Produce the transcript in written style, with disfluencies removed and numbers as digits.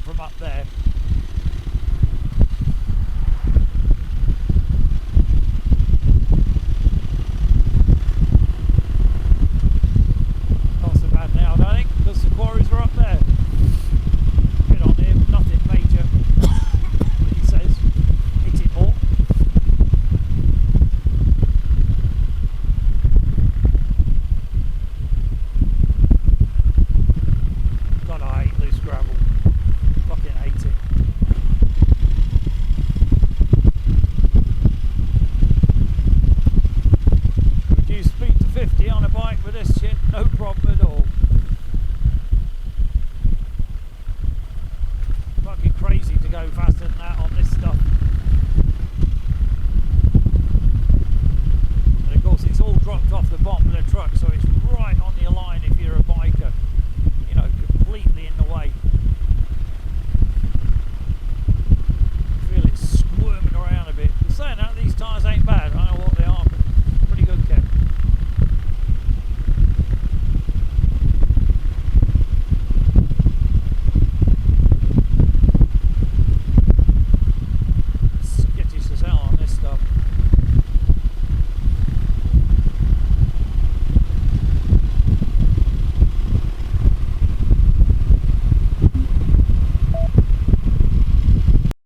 from up there. Not so bad now, I don't think, because the quarries are up there. Good on him, nothing major. He says, hit it more. God, I hate loose gravel. Fucking hate it. Reduce speed to 50 on a bike with this shit, no problem at all. Fucking crazy to go faster than that on this